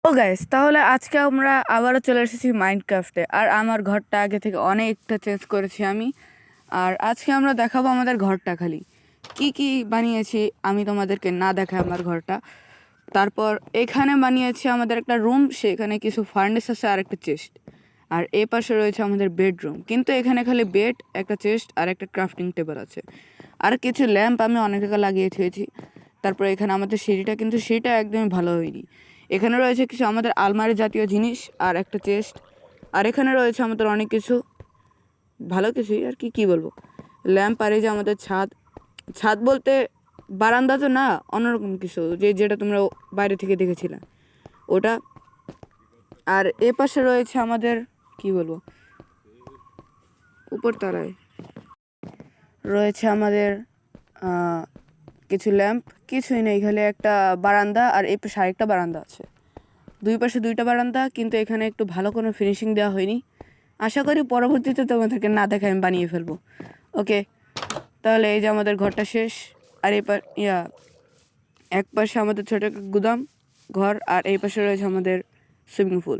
ও guys, তাহলে আজকে আমরা আবারও চলে এসেছি মাইনক্রাফটে। আর আমার ঘরটা আগে থেকে অনেকটা চেঞ্জ করেছি আমি। আর আজকে আমরা দেখাবো আমাদের ঘরটা খালি কি কি বানিয়েছি, আমি তোমাদেরকে না দেখাই আমার ঘরটা। তারপর এখানে বানিয়েছি আমাদের একটা রুম, সেখানে কিছু ফার্নেস আছে আর একটা চেস্ট। আর এই পাশে রয়েছে আমাদের বেডরুম, কিন্তু এখানে খালি বেড, একটা চেস্ট আর একটা ক্রাফটিং টেবিল আছে। আর কিছু ল্যাম্প আমি অনেক জায়গায় লাগিয়ে থুয়েছি। তারপর এখানে আমাদের সিঁড়িটা, কিন্তু সিঁড়িটা একদমই ভালো হয়নি। এখানে রয়েছে কিছু আমাদের আলমারি জাতীয় জিনিস আর একটা চেস্ট। আর এখানে রয়েছে আমাদের অনেক কিছু ভালো কিছুই, আর কি বলবো, ল্যাম্প। আর এই যে আমাদের ছাদ, ছাদ বলতে বারান্দা তো না, অন্যরকম কিছু, যেটা তোমরা বাইরে থেকে দেখেছিলে ওটা। আর এ পাশে রয়েছে আমাদের কি বলবো, উপরতলায় রয়েছে আমাদের কিছু ল্যাম্প, কিছুই নেই, খালি একটা বারান্দা। আর এই পাশে আরেকটা বারান্দা আছে, দুই পাশে দুইটা বারান্দা, কিন্তু এখানে একটু ভালো কোনো ফিনিশিং দেওয়া হয়নি। আশা করি পরবর্তীতে তোমাদেরকে না দেখে আমি বানিয়ে ফেলবো। ওকে, তাহলে এই যে আমাদের ঘরটা শেষ। আর এই এক পাশে আমাদের ছোটো একটা গুদাম ঘর, আর এই পাশে রয়েছে আমাদের সুইমিং পুল।